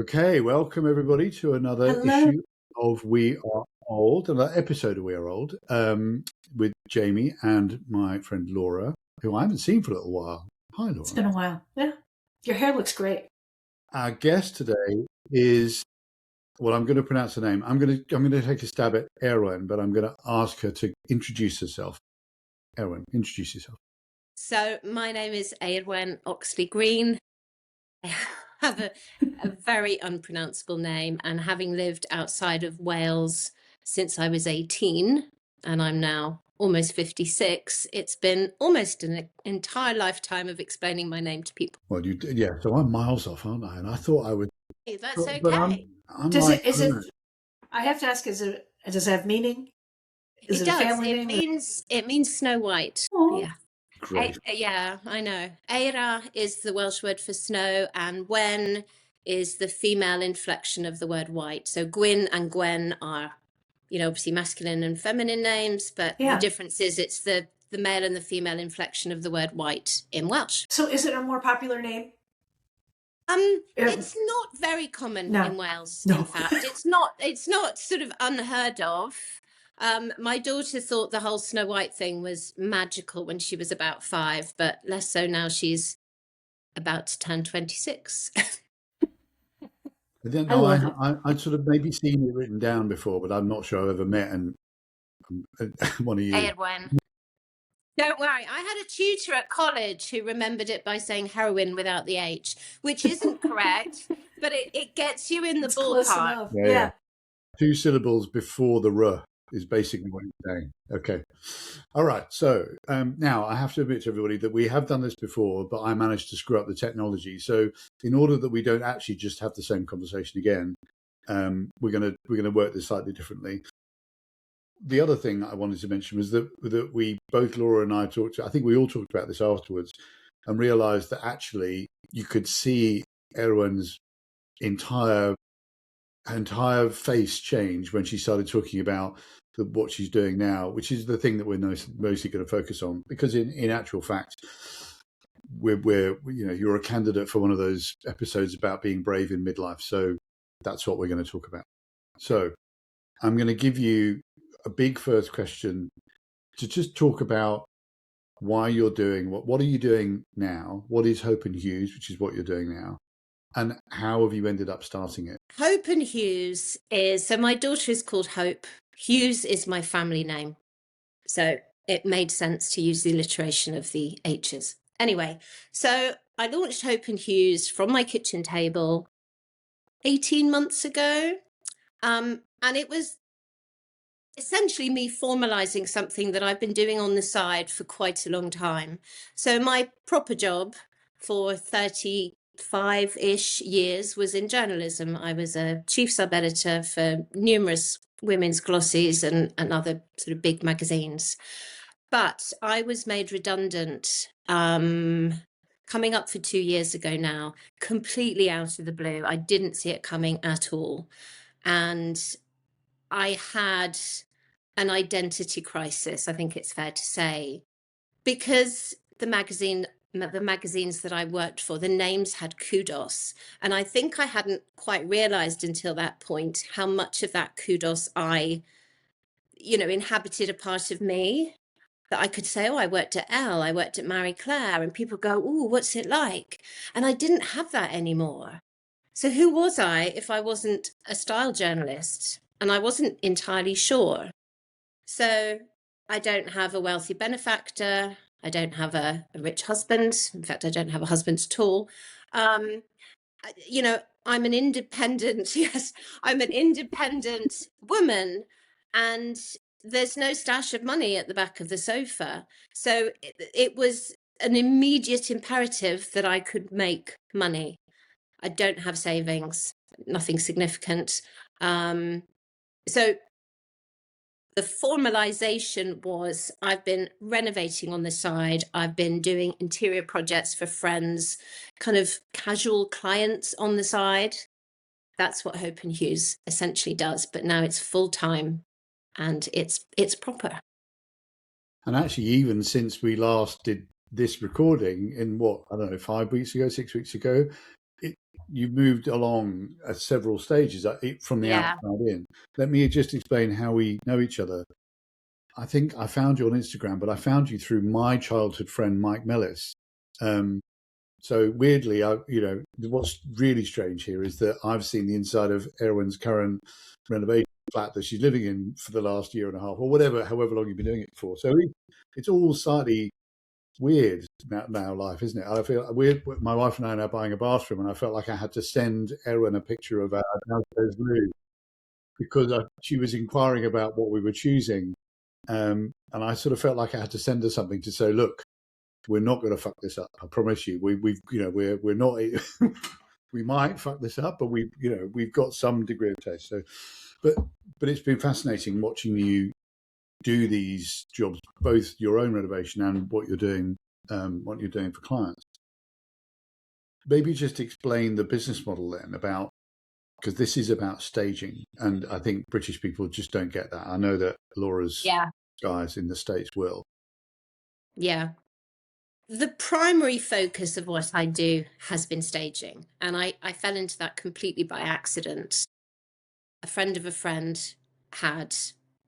Okay, welcome everybody to another Hello. issue of We Are Old, another episode of We Are Old, with Jamie and my friend Laura, who I haven't seen for a little while. Hi, Laura. It's been a while. Yeah. Your hair looks great. Our guest today is, well, I'm going to pronounce her name. I'm going to take a stab at Eirwen, but I'm going to ask her to introduce herself. Eirwen, introduce yourself. So my name is Eirwen Oxley Green. I have a very unpronounceable name, and having lived outside of Wales since I was 18, and I'm now almost 56, it's been almost an entire lifetime of explaining my name to people. Well, so I'm miles off, aren't I? And I thought I would. Hey, that's okay. But I'm Does like, I have to ask, does it have meaning? Is it does. a family name? It means Snow White. Oh. Yeah. Great. Yeah, I know. Eira is the Welsh word for snow, and Wen is the female inflection of the word white. So Gwyn and Gwen are, obviously masculine and feminine names, but Yeah. the difference is it's the male and the female inflection of the word white in Welsh. So is it a more popular name? It's not very common in Wales. No. In fact, it's not sort of unheard of. My daughter thought the whole Snow White thing was magical when she was about 5, but less so now she's about to turn 26. I'd sort of maybe seen it written down before, but I'm not sure I've ever met one of you. Eirwen. Don't worry, I had a tutor at college who remembered it by saying heroin without the H, which isn't correct, but it gets you in the ballpark. Yeah. 2 syllables before the R is basically what you're saying. Okay. All right. So now I have to admit to everybody that we have done this before, but I managed to screw up the technology. So in order that we don't actually just have the same conversation again, we're gonna work this slightly differently. The other thing I wanted to mention was that we both, Laura and I, I think we all talked about this afterwards, and realised that actually you could see Eirwen's entire face change when she started talking about what she's doing now, which is the thing that we're mostly going to focus on, because in actual fact, you're a candidate for one of those episodes about being brave in midlife. So that's what we're going to talk about. So I'm going to give you a big first question to just talk about why you're doing what are you doing now? What is Hope Hughes, which is what you're doing now? And how have you ended up starting it? Hope Hughes so my daughter is called Hope. Hughes is my family name. So it made sense to use the alliteration of the H's. Anyway, so I launched Hope Hughes from my kitchen table 18 months ago. And it was essentially me formalizing something that I've been doing on the side for quite a long time. So my proper job for 35-ish years was in journalism. I was a chief sub-editor for numerous women's glossies and other sort of big magazines. But I was made redundant coming up for 2 years ago now, completely out of the blue. I didn't see it coming at all. And I had an identity crisis, I think it's fair to say, because the magazines that I worked for, the names had kudos. And I think I hadn't quite realized until that point how much of that kudos inhabited a part of me, that I could say, oh, I worked at Elle, I worked at Marie Claire, and people go, oh, what's it like? And I didn't have that anymore. So who was I if I wasn't a style journalist? And I wasn't entirely sure. So I don't have a wealthy benefactor. I don't have a rich husband. In fact, I don't have a husband at all. I'm an independent, I'm an independent woman, and there's no stash of money at the back of the sofa. So it was an immediate imperative that I could make money. I don't have savings, nothing significant. So the formalization was I've been renovating on the side. I've been doing interior projects for friends, kind of casual clients on the side. That's what Hope Hughes essentially does. But now it's full time and it's proper. And actually, even since we last did this recording in 5 weeks ago, 6 weeks ago, you've moved along at several stages from the Yeah. outside in. Let me just explain how we know each other. I think I found you on Instagram, but I found you through my childhood friend Mike Mellis. So weirdly, what's really strange here is that I've seen the inside of Eirwen's current renovation flat that she's living in for the last year and a half, or whatever, however long you've been doing it for. So it's all slightly weird now life, isn't it? I feel weird. My wife and I are now buying a bathroom, and I felt like I had to send Eirwen a picture of our downstairs room because she was inquiring about what we were choosing, and I sort of felt like I had to send her something to say, look, we're not going to fuck this up. I promise you. We're not. We might fuck this up, but we've got some degree of taste. So, but it's been fascinating watching you do these jobs, both your own renovation and what you're doing for clients. Maybe just explain the business model then about, because this is about staging, and I think British people just don't get that. I know that Laura's guys in the States will. Yeah. The primary focus of what I do has been staging, and I fell into that completely by accident. A friend of a friend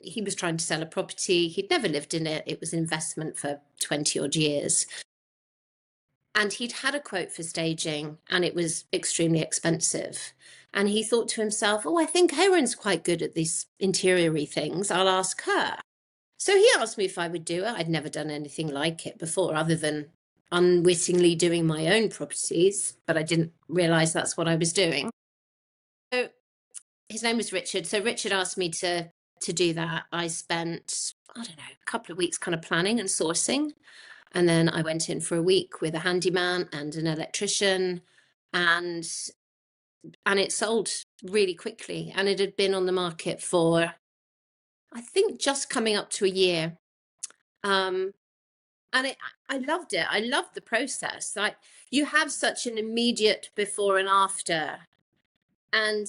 he was trying to sell a property. He'd never lived in it. It was an investment for 20 odd years. And he'd had a quote for staging, and it was extremely expensive. And he thought to himself, oh, I think Eirwen's quite good at these interior-y things. I'll ask her. So he asked me if I would do it. I'd never done anything like it before, other than unwittingly doing my own properties, but I didn't realise that's what I was doing. So his name was Richard. So Richard asked me to do that. I spent, I don't know, a couple of weeks kind of planning and sourcing. And then I went in for a week with a handyman and an electrician, and it sold really quickly. And it had been on the market for, I think, just coming up to a year. And I loved it. I loved the process. Like, you have such an immediate before and after. And,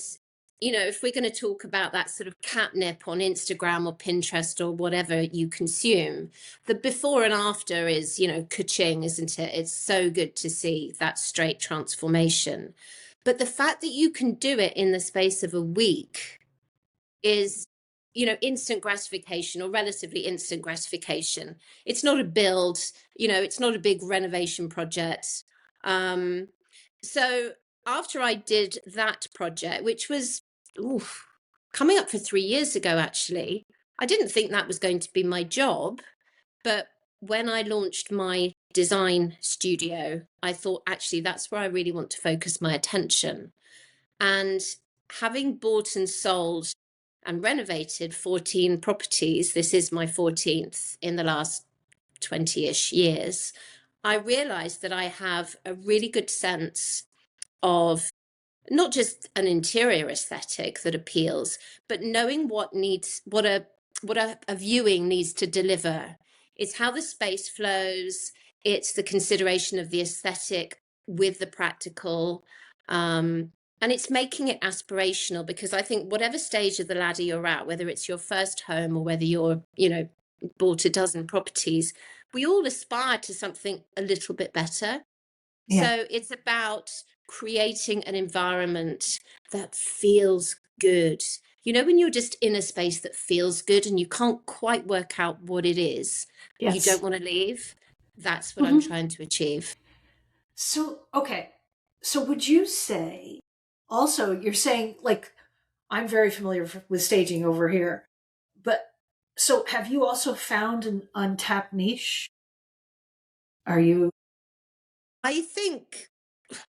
if we're going to talk about that sort of catnip on Instagram or Pinterest or whatever you consume, the before and after is, ka-ching, isn't it? It's so good to see that straight transformation. But the fact that you can do it in the space of a week is, instant gratification, or relatively instant gratification. It's not a build, it's not a big renovation project. So after I did that project, which was coming up for 3 years ago, actually, I didn't think that was going to be my job. But when I launched my design studio, I thought, actually, that's where I really want to focus my attention. And having bought and sold and renovated 14 properties, this is my 14th in the last 20-ish years, I realized that I have a really good sense of not just an interior aesthetic that appeals, but knowing what a viewing needs to deliver. It's how the space flows. It's the consideration of the aesthetic with the practical. And it's making it aspirational, because I think whatever stage of the ladder you're at, whether it's your first home or whether you're, bought a dozen properties, we all aspire to something a little bit better. Yeah. So it's about creating an environment that feels good. When you're just in a space that feels good and you can't quite work out what it is, yes, you don't want to leave. That's what I'm trying to achieve. So, okay. So would you say, also, you're saying, like, I'm very familiar with staging over here, but so have you also found an untapped niche? I think,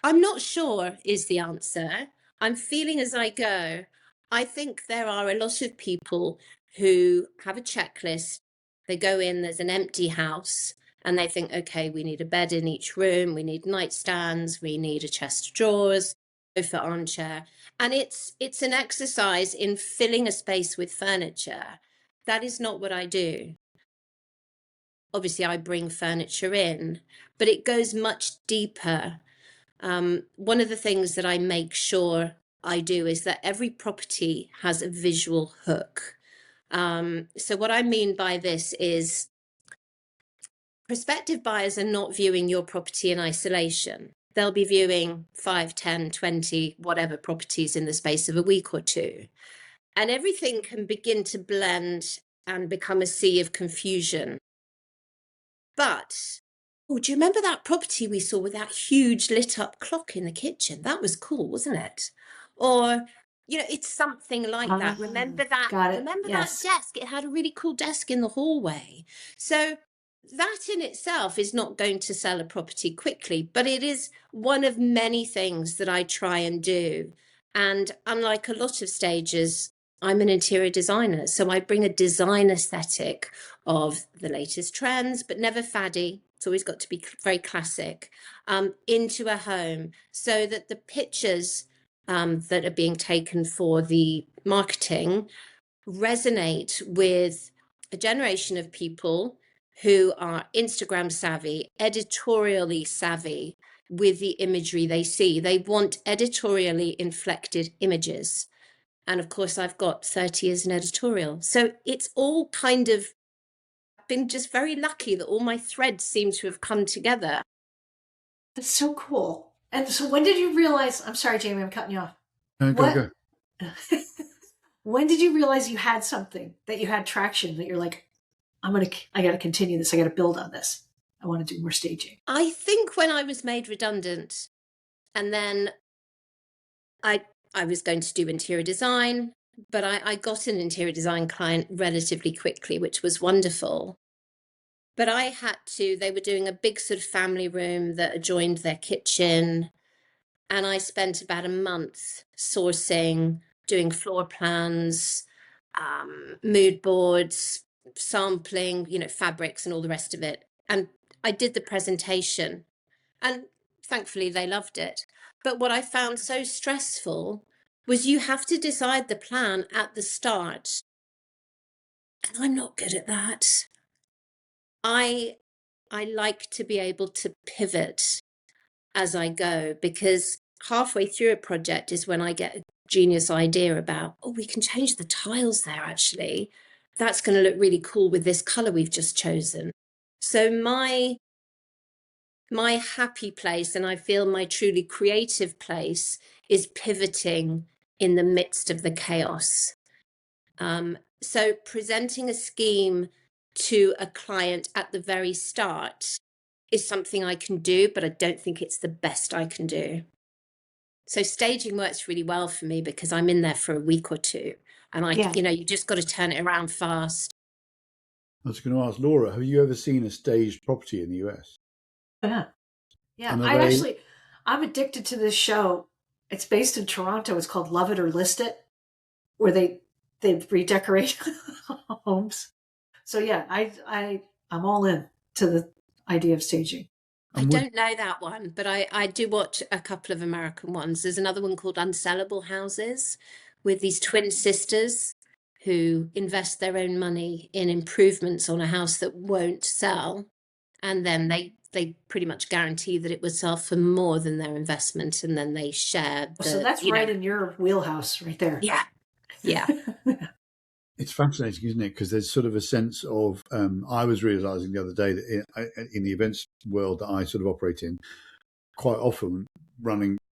I'm not sure is the answer. I'm feeling as I go. I think there are a lot of people who have a checklist. They go in, there's an empty house, and they think, okay, we need a bed in each room, we need nightstands, we need a chest of drawers, sofa, armchair. And it's an exercise in filling a space with furniture. That is not what I do. Obviously, I bring furniture in, but it goes much deeper. One of the things that I make sure I do is that every property has a visual hook. So what I mean by this is prospective buyers are not viewing your property in isolation. they'll be viewing 5, 10, 20, whatever properties in the space of a week or two. And everything can begin to blend and become a sea of confusion. But, oh, do you remember that property we saw with that huge lit up clock in the kitchen? That was cool, wasn't it? Or, it's something like that. Remember that? Got it. Remember Yes. that desk? It had a really cool desk in the hallway. So that in itself is not going to sell a property quickly, but it is one of many things that I try and do. And unlike a lot of stages, I'm an interior designer, so I bring a design aesthetic of the latest trends, but never faddy. It's always got to be very classic, into a home, so that the pictures that are being taken for the marketing resonate with a generation of people who are Instagram savvy, editorially savvy with the imagery they see. They want editorially inflected images. And of course, I've got 30 years in editorial. So it's all kind of been just very lucky that all my threads seem to have come together. That's so cool. And so when did you realize, I'm sorry, Jamie, I'm cutting you off. Go. When did you realize you had something, that you had traction, that you're like, I got to continue this. I got to build on this. I want to do more staging. I think when I was made redundant, and then I was going to do interior design, but I got an interior design client relatively quickly, which was wonderful. But they were doing a big sort of family room that adjoined their kitchen. And I spent about a month sourcing, doing floor plans, mood boards, sampling, fabrics and all the rest of it. And I did the presentation, and thankfully they loved it. But what I found so stressful was you have to decide the plan at the start. And I'm not good at that. I like to be able to pivot as I go, because halfway through a project is when I get a genius idea about, we can change the tiles there actually. That's going to look really cool with this color we've just chosen. So my happy place, and I feel my truly creative place, is pivoting in the midst of the chaos. So presenting a scheme to a client at the very start is something I can do, but I don't think it's the best I can do. So staging works really well for me because I'm in there for a week or two, and you just got to turn it around fast. I was going to ask Laura, have you ever seen a staged property in the US? Yeah. And I'm addicted to this show. It's based in Toronto. It's called Love It or List It, where they redecorate homes. So yeah, I'm all in to the idea of staging. I don't know that one, but I do watch a couple of American ones. There's another one called Unsellable Houses, with these twin sisters who invest their own money in improvements on a house that won't sell. And then they pretty much guarantee that it will sell for more than their investment. And then they share. So that's right in your wheelhouse right there. Yeah. Yeah. It's fascinating, isn't it? Because there's sort of a sense of, I was realizing the other day that in the events world that I sort of operate in, quite often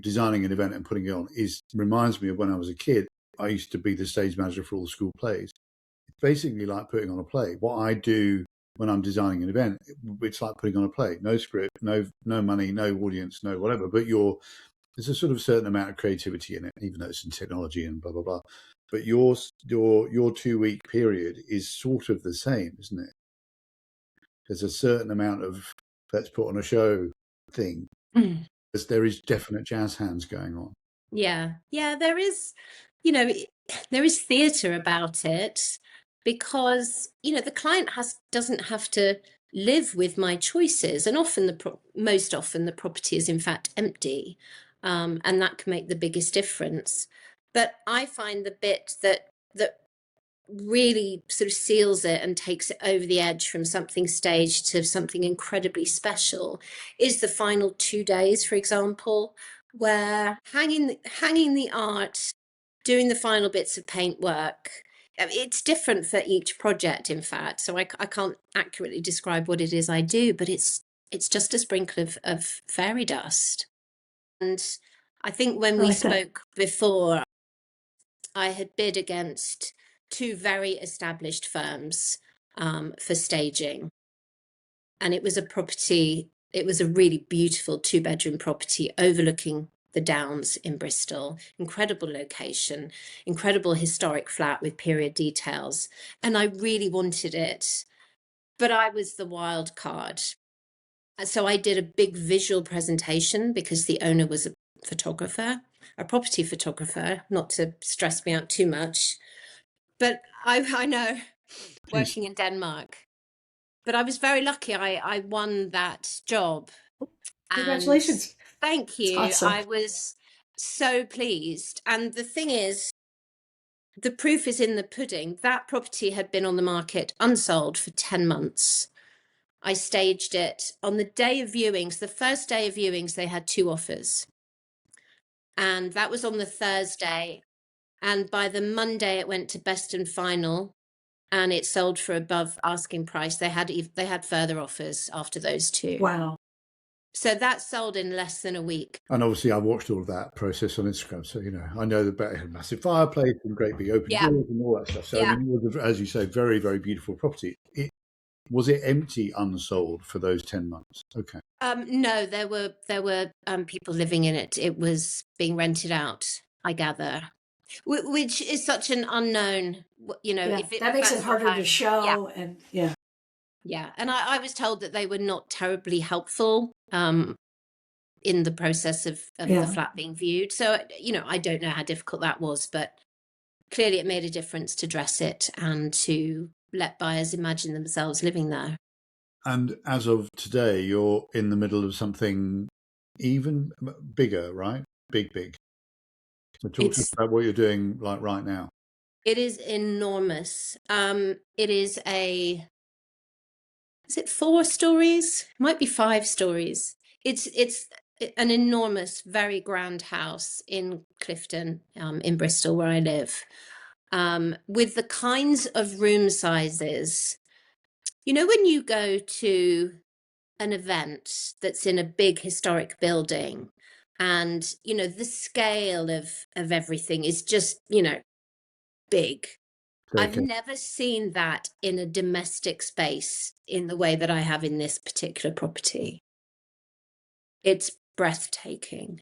designing an event and putting it on reminds me of when I was a kid. I used to be the stage manager for all the school plays. It's basically like putting on a play. What I do when I'm designing an event, it's like putting on a play. No script, no money, no audience, no whatever. But there's a sort of certain amount of creativity in it, even though it's in technology and blah blah blah. But your 2-week period is sort of the same, isn't it? There's a certain amount of let's put on a show thing. Because there is definite jazz hands going on. Yeah, there is, there is theatre about it, because the client doesn't have to live with my choices, and most often the property is in fact empty, and that can make the biggest difference. But I find the bit that really sort of seals it and takes it over the edge from something staged to something incredibly special is the final 2 days, for example, where hanging the art, doing the final bits of paint work. It's different for each project, in fact, so I can't accurately describe what it is I do, but it's just a sprinkle of fairy dust. And I think when we spoke before, I had bid against two very established firms for staging. And it was a property, it was a really beautiful 2-bedroom property overlooking the Downs in Bristol. Incredible location, incredible historic flat with period details. And I really wanted it, but I was the wild card. So I did a big visual presentation because the owner was a photographer, a property photographer, not to stress me out too much. But I know, working in Denmark. But I was very lucky. I won that job. Congratulations. And thank you. Awesome. I was so pleased. And the thing is, the proof is in the pudding. That property had been on the market unsold for 10 months. I staged it on the day of viewings. The first day of viewings, they had 2 offers. And that was on the Thursday. And by the Monday, it went to best and final. And it sold for above asking price. They had further offers after those 2. Wow. So that sold in less than a week. And obviously, I watched all of that process on Instagram. So, I know that it had a massive fireplace and great big open doors and all that stuff. So, I mean, it was, as you say, very, very beautiful property. Was it empty, unsold for those 10 months? Okay. No, there were people living in it. It was being rented out, I gather, which is such an unknown, if that makes it harder to show. And yeah. And I was told that they were not terribly helpful in the process of the flat being viewed. So, I don't know how difficult that was, but clearly it made a difference to dress it and to let buyers imagine themselves living there. And as of today, you're in the middle of something even bigger, right? Big. So talk to us about what you're doing like right now. It is enormous. It is is it 4 stories? It might be 5 stories. It's an enormous, very grand house in Clifton, in Bristol, where I live, with the kinds of room sizes. When you go to an event that's in a big historic building and, the scale of everything is just, big. Okay. I've never seen that in a domestic space in the way that I have in this particular property. It's breathtaking.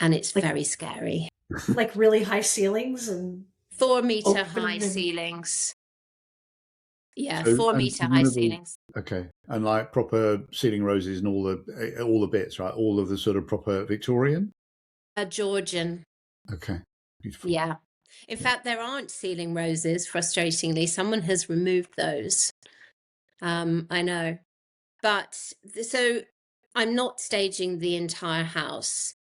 And it's very scary. Like really high ceilings and 4-meter high ceilings. Yeah, 4-meter high ceilings. Okay, and like proper ceiling roses and all the bits, right? All of the sort of proper Victorian. Georgian. Okay, beautiful. Yeah. In fact, there aren't ceiling roses. Frustratingly, someone has removed those. I know, but so I'm not staging the entire house.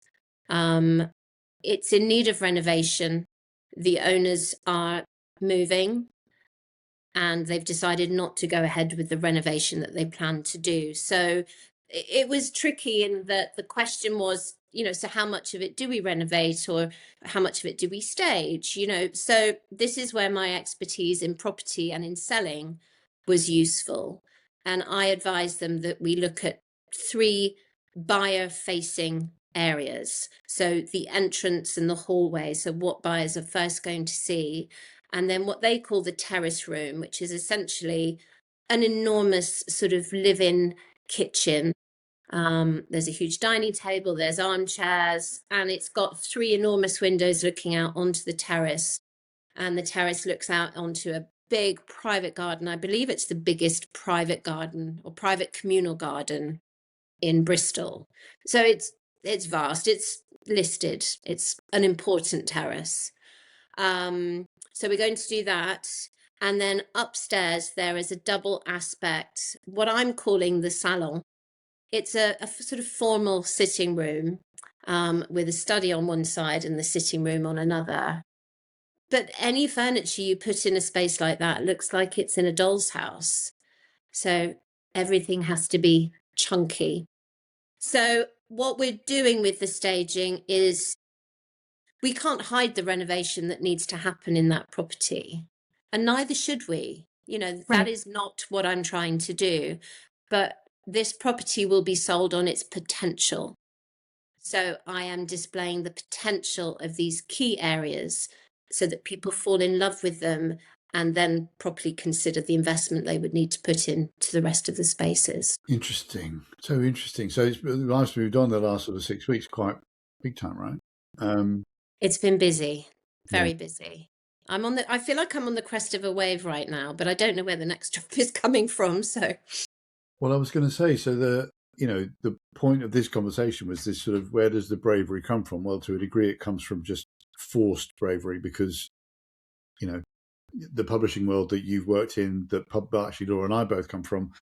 It's in need of renovation. The owners are moving, and they've decided not to go ahead with the renovation that they planned to do. So it was tricky in that the question was, so how much of it do we renovate, or how much of it do we stage? So this is where my expertise in property and in selling was useful. And I advised them that we look at 3 buyer-facing areas. So the entrance and the hallway, so what buyers are first going to see, and then what they call the terrace room, which is essentially an enormous sort of live-in kitchen. There's a huge dining table, there's armchairs, and it's got 3 enormous windows looking out onto the terrace. And the terrace looks out onto a big private garden. I believe it's the biggest private garden or private communal garden in Bristol. So it's vast, it's listed, it's an important terrace. So we're going to do that. And then upstairs, there is a double aspect, what I'm calling the salon. It's a sort of formal sitting room with a study on one side and the sitting room on another. But any furniture you put in a space like that looks like it's in a doll's house. So everything has to be chunky. So what we're doing with the staging is we can't hide the renovation that needs to happen in that property, and neither should we. That is not what I'm trying to do. But this property will be sold on its potential. So I am displaying the potential of these key areas so that people fall in love with them and then properly consider the investment they would need to put into the rest of the spaces. Interesting. So interesting. So life's moved on the last sort of 6 weeks, quite big time, right? It's been busy, very Yeah. busy. I feel like I'm on the crest of a wave right now, but I don't know where the next job is coming from. So, Well, I was going to say, so the point of this conversation was this sort of, where does the bravery come from? Well, to a degree, it comes from just forced bravery because, the publishing world that you've worked in, that actually Laura and I both come from,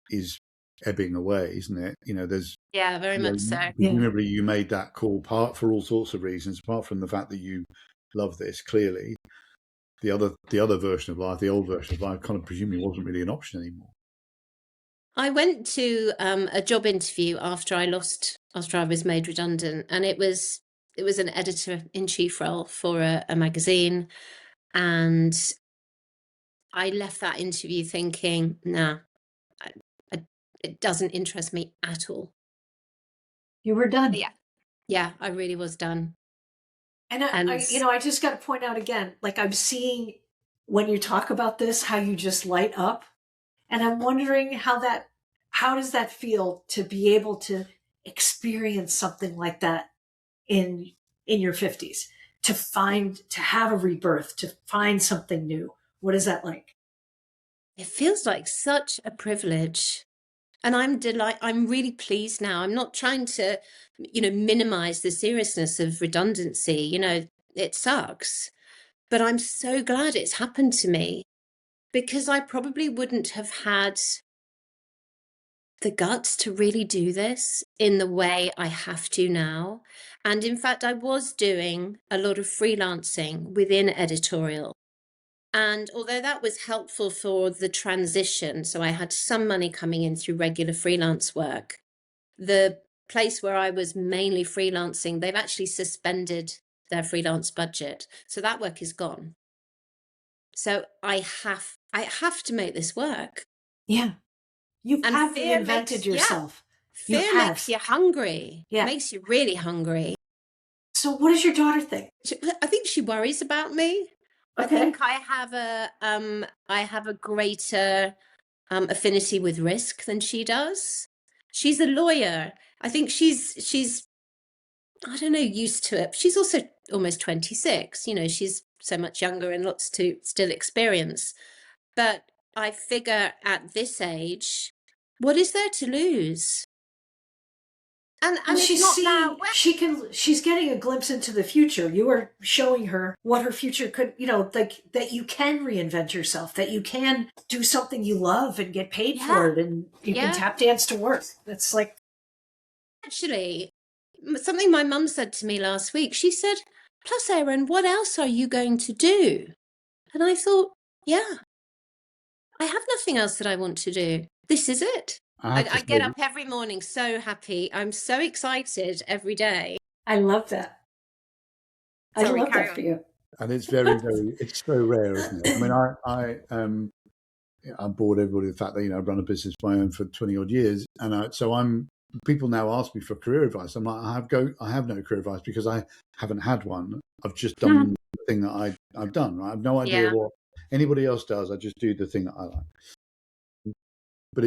is ebbing away, isn't it? There's yeah, very much so. presumably you made that call for all sorts of reasons, apart from the fact that you love this. Clearly, the other version of life, the old version of life, kind of presumably wasn't really an option anymore. I went to a job interview after I was made redundant, and it was an editor-in-chief role for a magazine, and I left that interview thinking, nah, it doesn't interest me at all. You were done. Yeah, I really was done. And I just got to point out again, like, I'm seeing when you talk about this, how you just light up. And I'm wondering how does that feel to be able to experience something like that in your 50s, to have a rebirth, to find something new. What is that like? It feels like such a privilege. And I'm really pleased now. I'm not trying to, minimize the seriousness of redundancy. It sucks. But I'm so glad it's happened to me, because I probably wouldn't have had the guts to really do this in the way I have to now. And in fact, I was doing a lot of freelancing within editorial. And although that was helpful for the transition, so I had some money coming in through regular freelance work, the place where I was mainly freelancing, they've actually suspended their freelance budget. So that work is gone. So I have to make this work. Yeah. You have reinvented yourself. Fear makes you hungry. Yeah. Makes you really hungry. So what does your daughter think? I think she worries about me. Okay. I think I have a greater affinity with risk than she does. She's a lawyer. I think she's I don't know, used to it. She's also almost 26. She's so much younger and lots to still experience. But I figure at this age, what is there to lose? And she's not she's getting a glimpse into the future. You are showing her what her future could, like, that you can reinvent yourself, that you can do something you love and get paid for it, and you can tap dance to work. That's like, actually, something my mum said to me last week. She said, "Plus, Eirwen, what else are you going to do?" And I thought, I have nothing else that I want to do. This is it. I get up every morning so happy. I'm so excited every day. I love that. I love that for you. And it's very, very, it's so rare, isn't it? I mean, I'm bored everybody with the fact that, I've run a business of my own for 20 odd years. And people now ask me for career advice. I'm like, I have no career advice because I haven't had one. I've just done the thing that I've done, right? I have no idea what anybody else does. I just do the thing that I like. But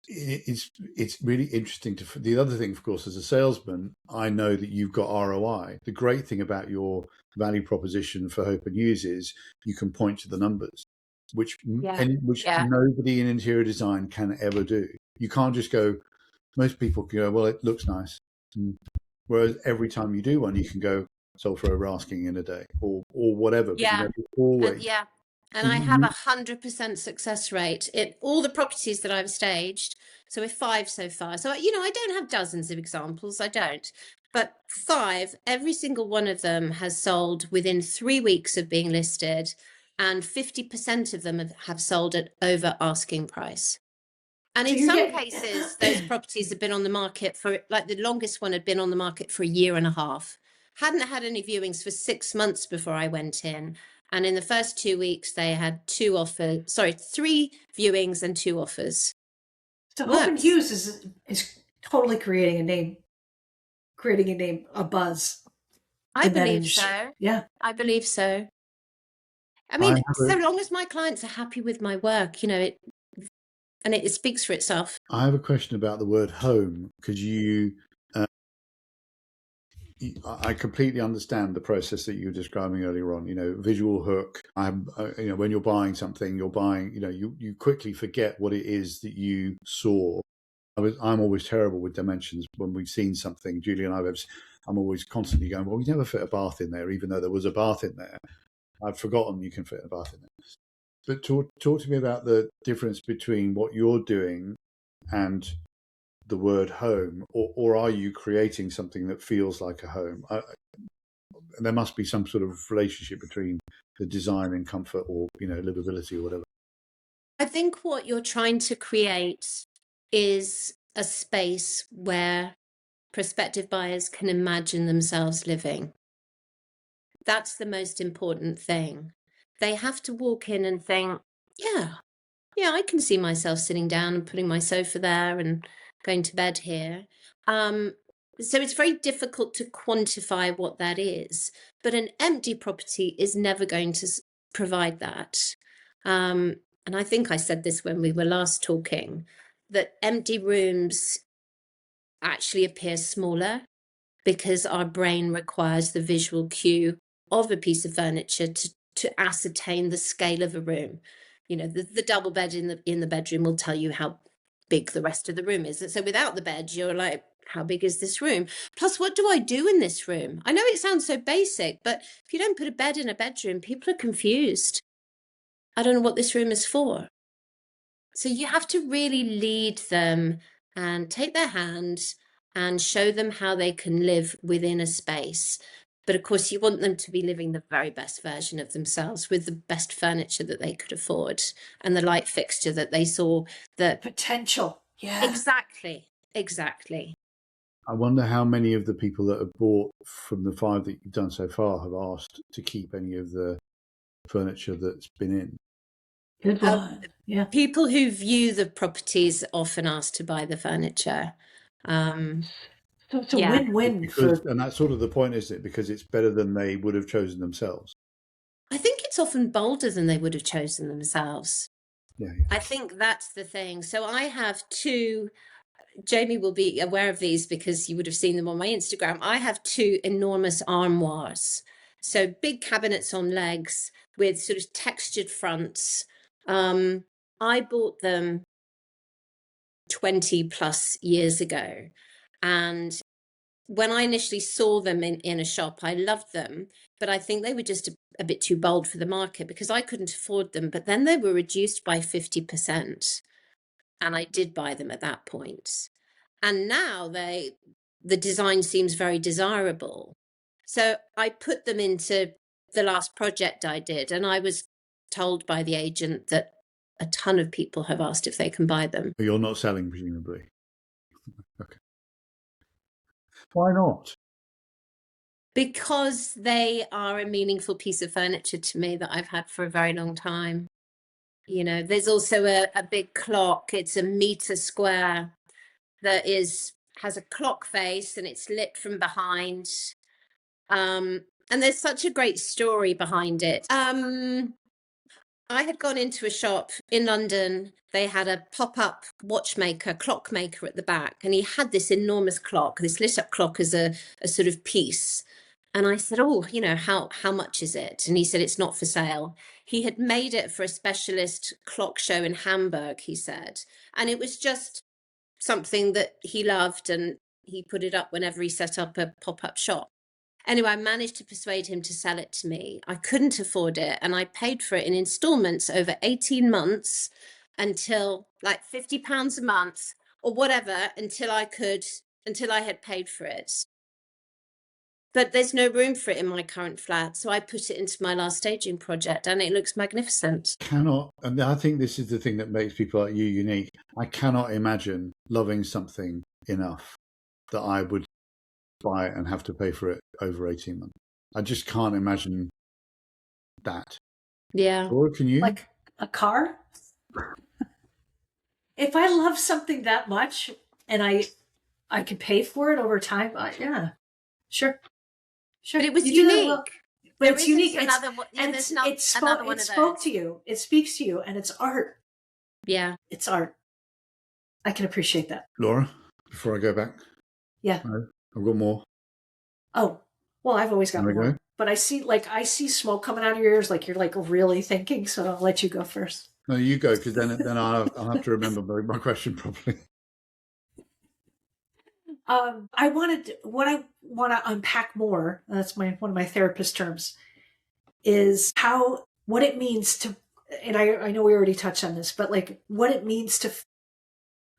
it's really interesting the other thing, of course, as a salesman, I know that you've got ROI. The great thing about your value proposition for Hope Hughes is you can point to the numbers, which nobody in interior design can ever do. You can't just go, most people can go, well, it looks nice. Whereas every time you do one, you can go, sold for over asking in a day or whatever. Yeah. Always. And I have 100% success rate in all the properties that I've staged. So with 5 so far. So, I don't have dozens of examples. I don't. But 5, every single one of them has sold within 3 weeks of being listed. And 50% of them have sold at over asking price. And in some cases, those properties have been on the market for, like, the longest one had been on the market for a year and a half. Hadn't had any viewings for 6 months before I went in. And in the first 2 weeks, they had 3 viewings and 2 offers. So Hope Hughes is totally creating a name creating a name, a buzz. I in that believe industry. so. Yeah. I believe so. I I mean, have so long as my clients are happy with my work, you know, it speaks for itself. I have a question about the word home, because I completely understand the process that you were describing earlier on. You know, visual hook. You know, when you're buying something, you're buying. You know, you quickly forget what it is that you saw. I'm always terrible with dimensions when we've seen something. Julie and I'm always constantly going, well, we never fit a bath in there, even though there was a bath in there. I've forgotten you can fit a bath in there. But talk to me about the difference between what you're doing and the word home, or are you creating something that feels like a home? There must be some sort of relationship between the design and comfort, or, you know, livability or whatever. I think what you're trying to create is a space where prospective buyers can imagine themselves living. That's the most important thing. They have to walk in and think, yeah, I can see myself sitting down and putting my sofa there and going to bed here. So it's very difficult to quantify what that is, but an empty property is never going to provide that. And I think I said this when we were last talking, that empty rooms actually appear smaller because our brain requires the visual cue of a piece of furniture to ascertain the scale of a room. You know, the double bed in the bedroom will tell you how big the rest of the room is. So without the bed, you're like, how big is this room? Plus, what do I do in this room? I know it sounds so basic, but if you don't put a bed in a bedroom, people are confused. I don't know what this room is for. So you have to really lead them and take their hand and show them how they can live within a space. But of course, you want them to be living the very best version of themselves with the best furniture that they could afford and the light fixture that they saw. The potential. Yeah. Exactly. I wonder how many of the people that have bought from the 5 that you've done so far have asked to keep any of the furniture that's been in. Good one. Yeah. People who view the properties often ask to buy the furniture. So it's a win-win and that's sort of the point, isn't it? Because it's better than they would have chosen themselves. I think it's often bolder than they would have chosen themselves. Yeah. I think that's the thing. So I have two, Jamie will be aware of these because you would have seen them on my Instagram. I have two enormous armoires. So big cabinets on legs with sort of textured fronts. I bought them 20 plus years ago. And when I initially saw them in a shop, I loved them, but I think they were just a bit too bold for the market because I couldn't afford them. But then they were reduced by 50%. And I did buy them at that point. And now the design seems very desirable. So I put them into the last project I did, and I was told by the agent that a ton of people have asked if they can buy them. But you're not selling, presumably. Okay. Why not? Because they are a meaningful piece of furniture to me that I've had for a very long time. You know, there's also a big clock. It's a meter square that has a clock face and it's lit from behind. And there's such a great story behind it. I had gone into a shop in London. They had a pop-up clockmaker at the back, and he had this enormous clock, this lit-up clock as a sort of piece. And I said, oh, you know, how much is it? And he said, it's not for sale. He had made it for a specialist clock show in Hamburg, he said. And it was just something that he loved, and he put it up whenever he set up a pop-up shop. Anyway, I managed to persuade him to sell it to me. I couldn't afford it, and I paid for it in installments over 18 months until like £50 a month or whatever, until I had paid for it. But there's no room for it in my current flat, so I put it into my last staging project, and it looks magnificent. And I think this is the thing that makes people like you unique. I cannot imagine loving something enough that I would buy it and have to pay for it over 18 months. I just can't imagine that. Yeah. Or can you? Like a car? If I love something that much and I I could pay for it over time. Yeah, sure. But it was You do that unique. well. But it's unique. Another one, yeah, and there's not it another spoke. one It of spoke those. to you. It speaks to you, and it's art. Yeah, It's art. I can appreciate that. Laura, before I go back, Yeah. no, I've got more. Oh, well, I've always got There we more. go. But I see smoke coming out of your ears, like you're like really thinking. So I'll let you go first. No, you go, because then I'll have to remember my question properly. I wanted what I want to unpack more. That's one of my therapist terms is what it means to, and I know we already touched on this, but like what it means to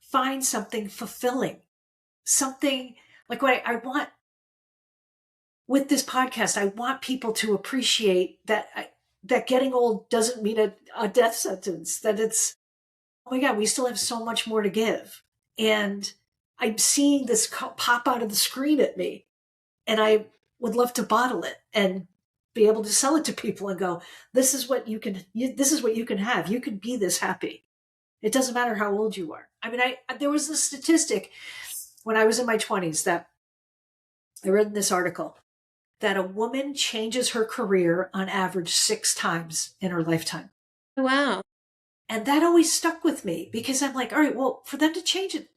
find something fulfilling, something like what I want with this podcast. I want people to appreciate that that getting old doesn't mean a death sentence. That it's, oh my God, we still have so much more to give, and I'm seeing this pop out of the screen at me, and I would love to bottle it and be able to sell it to people and go, this is what you can have. You can be this happy. It doesn't matter how old you are. I mean, there was a statistic when I was in my 20s that I read in this article that a woman changes her career on average 6 times in her lifetime. wow. And that always stuck with me because I'm like, all right, well, for them to change it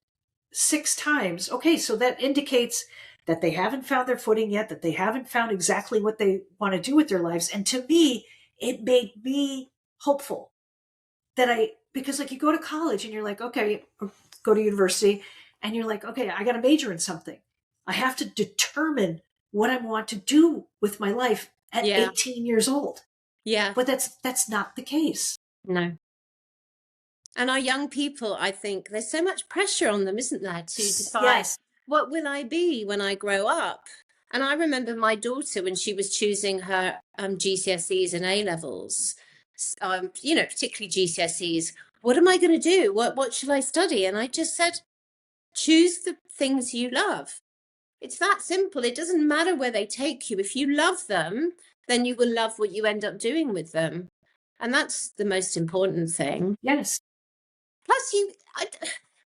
6 times, okay, so that indicates that they haven't found their footing yet, that they haven't found exactly what they want to do with their lives. And to me, it made me hopeful because like you go to college and you're like, okay, or go to university and you're like, okay, I got to major in something. I have to determine what I want to do with my life at 18 years old. Yeah. But that's not the case. No. And our young people, I think there's so much pressure on them, isn't there, to decide what will I be when I grow up? And I remember my daughter when she was choosing her GCSEs and A levels, particularly GCSEs. What am I going to do? What should I study? And I just said, choose the things you love. It's that simple. It doesn't matter where they take you. If you love them, then you will love what you end up doing with them. And that's the most important thing. Yes. Plus,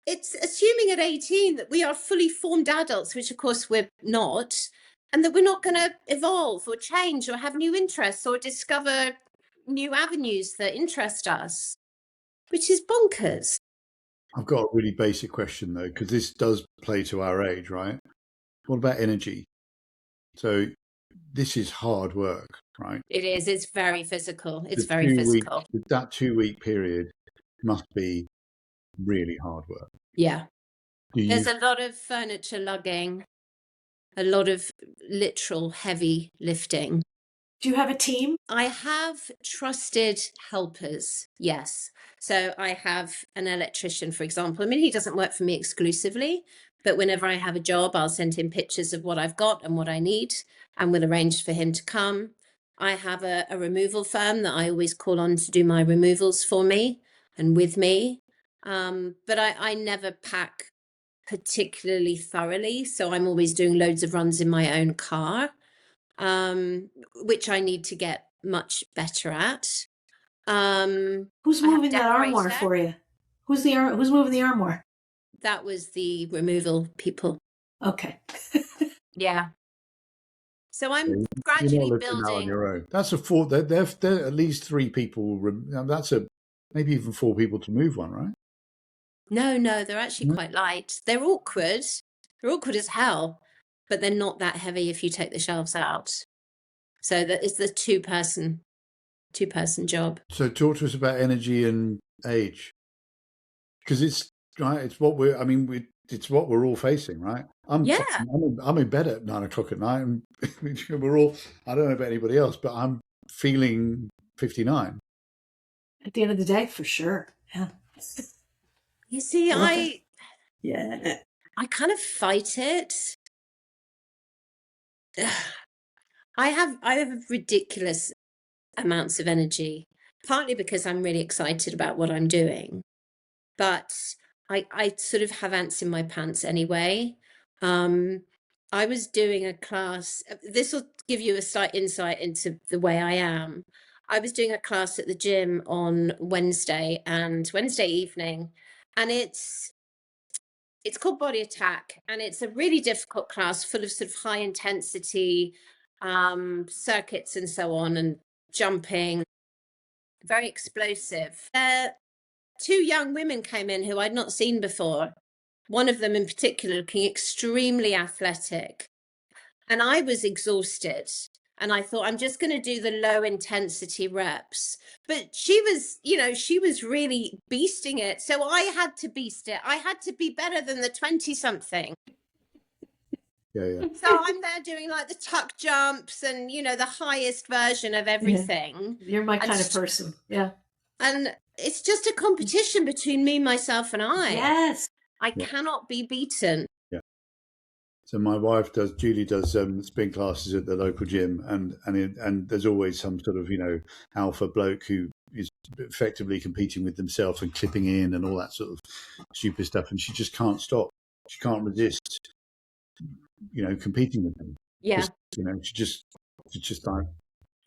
it's assuming at 18 that we are fully formed adults, which of course we're not, and that we're not going to evolve or change or have new interests or discover new avenues that interest us, which is bonkers. I've got a really basic question, though, because this does play to our age, right? What about energy? So this is hard work, right? It is. It's very physical. It's very physical. That 2-week period must be really hard work. Yeah. There's a lot of furniture lugging, a lot of literal heavy lifting. Do you have a team? I have trusted helpers, yes. So I have an electrician, for example. I mean, he doesn't work for me exclusively, but whenever I have a job, I'll send him pictures of what I've got and what I need, and we'll arrange for him to come. I have a removal firm that I always call on to do my removals for me and with me. But I never pack particularly thoroughly. So I'm always doing loads of runs in my own car, which I need to get much better at. Who's moving that armoire for you? Who's moving the armoire? That was the removal people. Okay. Yeah. So I'm gradually building. Out on your own. That's they're at least 3 people. That's maybe even 4 people to move one, right? No, they're actually quite light. They're awkward. They're awkward as hell, but they're not that heavy if you take the shelves out. So that is the two-person job. So talk to us about energy and age, because it's right. It's what it's what we're all facing, right? I'm in bed at 9 o'clock at night, and we're all. I don't know about anybody else, but I'm feeling 59. At the end of the day, for sure. Yeah. You see, I kind of fight it. I have ridiculous amounts of energy, partly because I'm really excited about what I'm doing, but I sort of have ants in my pants anyway. I was doing a class. This will give you a slight insight into the way I am. I was doing a class at the gym on Wednesday evening, and it's it's called Body Attack, and it's a really difficult class full of sort of high intensity circuits and so on, and jumping, very explosive. Two young women came in who I'd not seen before. One of them in particular looking extremely athletic. And I was exhausted. And I thought, I'm just going to do the low intensity reps. But she was, she was really beasting it. So I had to beast it. I had to be better than the 20 something. Yeah. So I'm there doing like the tuck jumps and, the highest version of everything. Yeah. You're my kind of person. Yeah. And it's just a competition between me, myself, and I. Yes. I cannot be beaten. Yeah. So my wife Julie does spin classes at the local gym, and there's always some sort of, alpha bloke who is effectively competing with themselves and clipping in and all that sort of stupid stuff. And she just can't stop. She can't resist, competing with them. Yeah. She just like.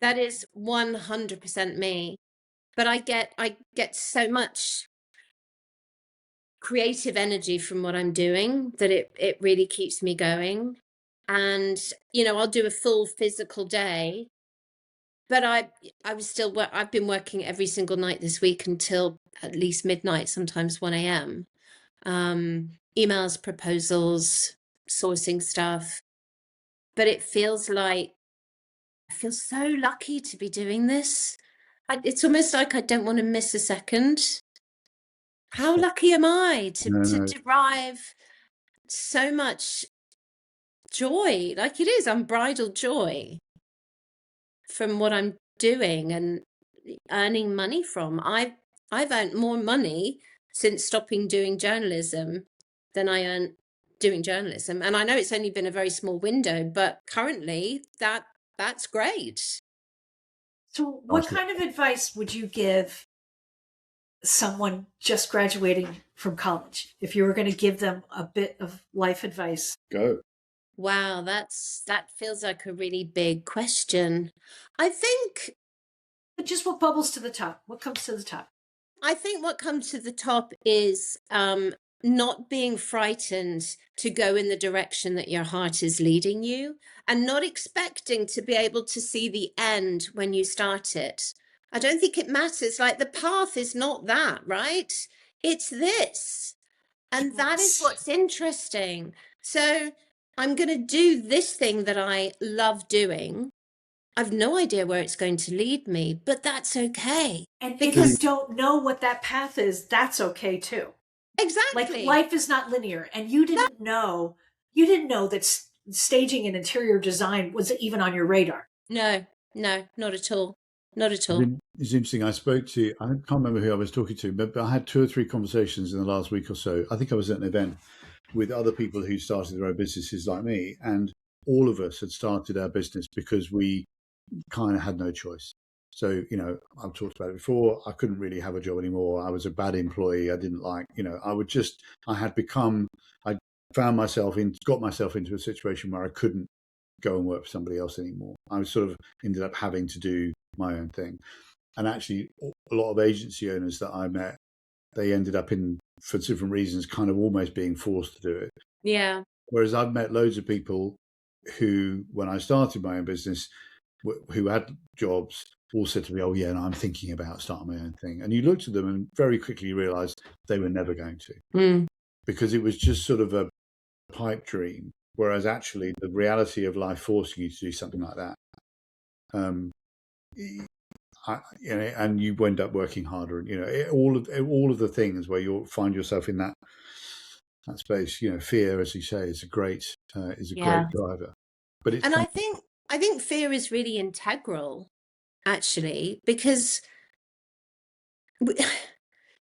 That is 100% me. But I get so much creative energy from what I'm doing that it really keeps me going. And, I'll do a full physical day, but I've been working every single night this week until at least midnight, sometimes 1 a.m. Emails, proposals, sourcing stuff. But it feels like I feel so lucky to be doing this. It's almost like I don't want to miss a second. How lucky am I to derive so much joy, like it is unbridled joy from what I'm doing and earning money from. I've earned more money since stopping doing journalism than I earned doing journalism. And I know it's only been a very small window, but currently that's great. So what kind of advice would you give someone just graduating from college if you were going to give them a bit of life advice? Go. Wow, that feels like a really big question. I think just what bubbles to the top, what comes to the top? I think what comes to the top is not being frightened to go in the direction that your heart is leading you, and not expecting to be able to see the end when you start it. I don't think it matters. Like, the path is not that, right? It's this. And that is what's interesting. So I'm going to do this thing that I love doing. I've no idea where it's going to lead me, but that's okay. And because if you don't know what that path is, that's okay too. Exactly. Like, life is not linear, and you didn't know that staging and interior design was even on your radar. No, not at all. Not at all. It's interesting. I can't remember who I was talking to, but I had 2 or 3 conversations in the last week or so. I think I was at an event with other people who started their own businesses like me, and all of us had started our business because we kind of had no choice. So, I've talked about it before. I couldn't really have a job anymore. I was a bad employee. I didn't like, I got myself into a situation where I couldn't go and work for somebody else anymore. I was sort of ended up having to do my own thing. And actually, a lot of agency owners that I met, they ended up for different reasons, kind of almost being forced to do it. Yeah. Whereas I've met loads of people who, when I started my own business, who had jobs, all said to me, "Oh yeah, and I'm thinking about starting my own thing." And you looked at them and very quickly realised they were never going to, because it was just sort of a pipe dream. Whereas actually, the reality of life forcing you to do something like that, and you end up working harder, and all of the things where you'll find yourself in that space. Fear, as you say, is a great driver. But I think fear is really integral, actually, because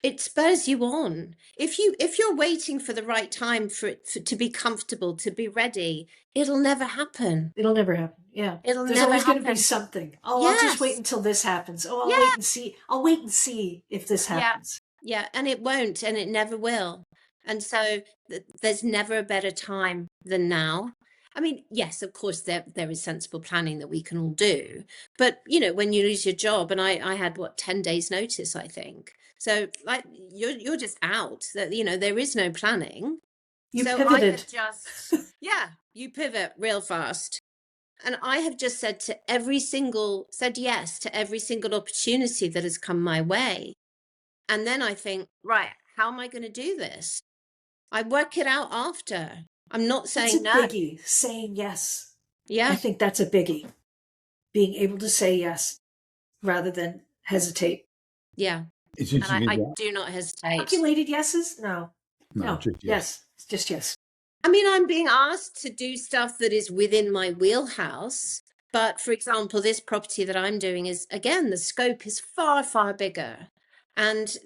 it spurs you on. If you're waiting for the right time for it to be comfortable, to be ready, it'll never happen. It'll never happen. Yeah. There's always going to be something. Oh, yes. I'll just wait until this happens. Oh, I'll wait and see. I'll wait and see if this happens. Yeah, and it won't, and it never will. And so there's never a better time than now. I mean, yes, of course, there is sensible planning that we can all do. But, when you lose your job, and I had, 10 days notice, I think. So, like, you're just out. That there is no planning. So I pivoted. have just, you pivot real fast. And I have just said yes to every single opportunity that has come my way. And then I think, right, how am I going to do this? I work it out after. I'm not saying That's a biggie, saying yes. Yeah. I think that's a biggie. Being able to say yes rather than hesitate. Yeah. It's And interesting. I do not hesitate. Calculated yeses? No. Just yes. Yes. Just yes. I mean, I'm being asked to do stuff that is within my wheelhouse. But for example, this property that I'm doing is, again, the scope is far, far bigger. And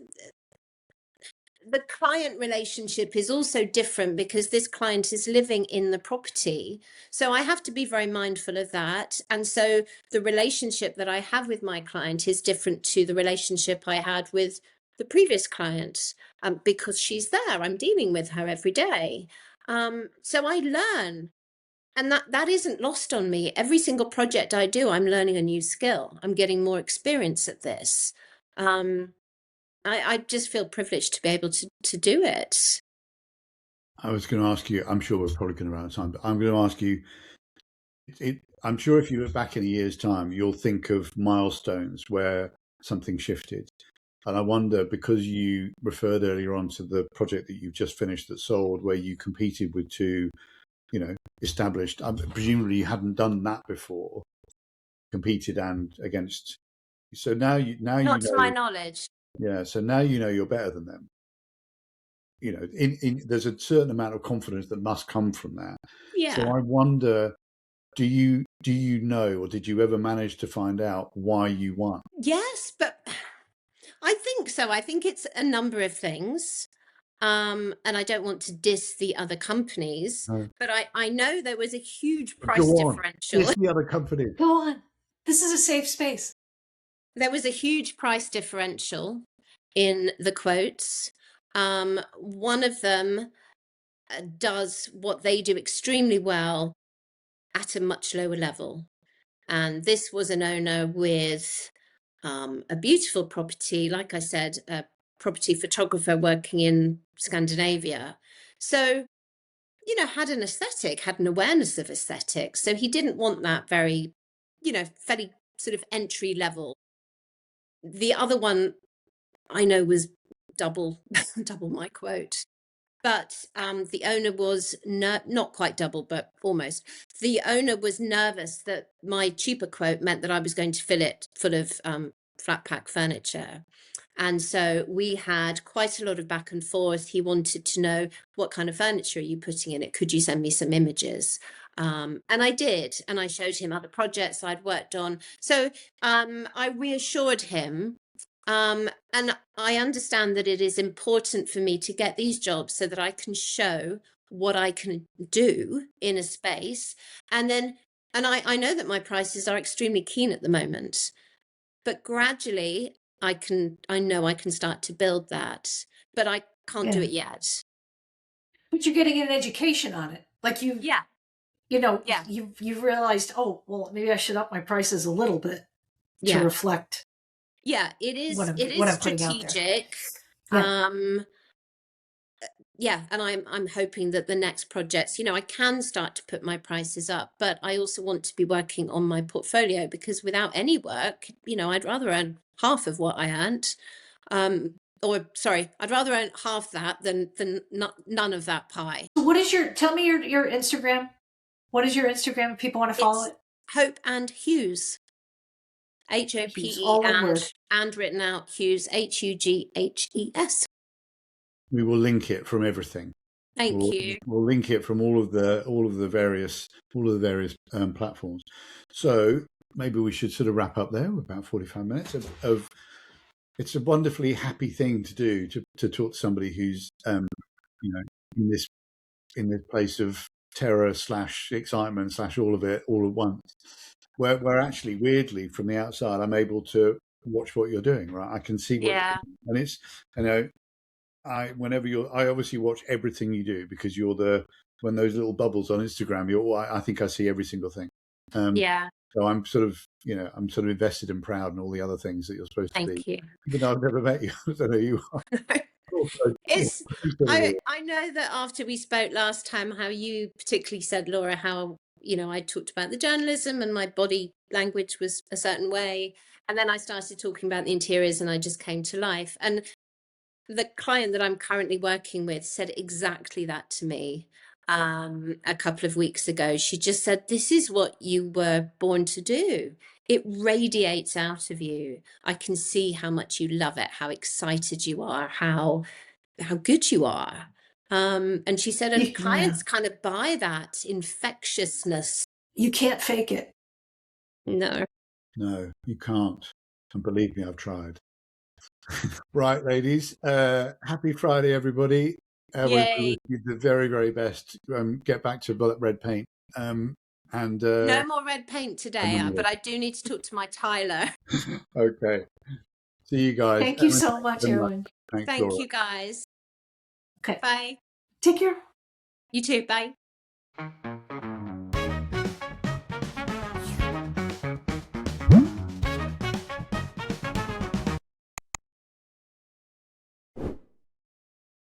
the client relationship is also different because this client is living in the property. So I have to be very mindful of that. And so the relationship that I have with my client is different to the relationship I had with the previous client, because she's there. I'm dealing with her every day. So I learn. And that isn't lost on me. Every single project I do, I'm learning a new skill. I'm getting more experience at this. I just feel privileged to be able to do it. I was going to ask you, I'm sure we're probably going to run out of time, but I'm going to ask you, I'm sure if you look back in a year's time, you'll think of milestones where something shifted. And I wonder, because you referred earlier on to the project that you've just finished that sold, where you competed with two, established, presumably you hadn't done that before, competed and against. So now Not to my knowledge. Yeah. So now you're better than them. There's a certain amount of confidence that must come from that. Yeah. So I wonder, do you know, or did you ever manage to find out why you won? Yes, but I think so. I think it's a number of things. And I don't want to diss the other companies, but I know there was a huge price differential. Diss the other companies. Go on. This is a safe space. There was a huge price differential in the quotes. One of them does what they do extremely well at a much lower level. And this was an owner with a beautiful property, like I said, a property photographer working in Scandinavia. So, had an aesthetic, had an awareness of aesthetics. So he didn't want that very, fairly sort of entry level. The other one I know was double my quote. But the owner was not quite double, but almost. The owner was nervous that my cheaper quote meant that I was going to fill it full of flat pack furniture. And so we had quite a lot of back and forth. He wanted to know, what kind of furniture are you putting in it? Could you send me some images? And I did. And I showed him other projects I'd worked on. So I reassured him. And I understand that it is important for me to get these jobs so that I can show what I can do in a space. And I know that my prices are extremely keen at the moment, but gradually I know I can start to build that, but I can't do it yet. But you're getting an education on it. Like you realized, oh, well, maybe I should up my prices a little bit to reflect. Yeah, it is strategic. And I'm hoping that the next projects, I can start to put my prices up, but I also want to be working on my portfolio, because without any work, I'd rather earn half of what I earned. I'd rather earn half that than none of that pie. Tell me your Instagram. What is your Instagram if people want to follow it? Hope and Hughes. HOPE and written out Hughes, HUGHES. We will link it from everything. Thank you. We'll link it from all of the various platforms. So maybe we should sort of wrap up there. About 45 minutes of it's a wonderfully happy thing to do, to talk to somebody who's in this place of terror / excitement / all of it all at once. Where actually, weirdly, from the outside, I'm able to watch what you're doing. Right, I can see what you're doing. And it's I obviously watch everything you do, because you're when those little bubbles on Instagram, I think I see every single thing. So I'm sort of invested and proud in all the other things that you're supposed to be. Thank you. Even though I've never met you, I don't know who you are. It's I know that after we spoke last time, how you particularly said, Laura, how I talked about the journalism and my body language was a certain way, and then I started talking about the interiors, and I just came to life. And the client that I'm currently working with said exactly that to me a couple of weeks ago. She just said, "This is what you were born to do. It radiates out of you. I can see how much you love it, how excited you are, how good you are." And she said, and clients kind of buy that infectiousness. You can't fake it. No, you can't. And believe me, I've tried. Right, ladies. Happy Friday, everybody. yay! We wish you the very, very best. Get back to red paint. And No more red paint today, no more. but I do need to talk to my tiler. Okay. See you guys. Thank you so much, Eirwen. Thanks, Thank Laura. you, guys. Okay. Bye. Take care. You too. Bye.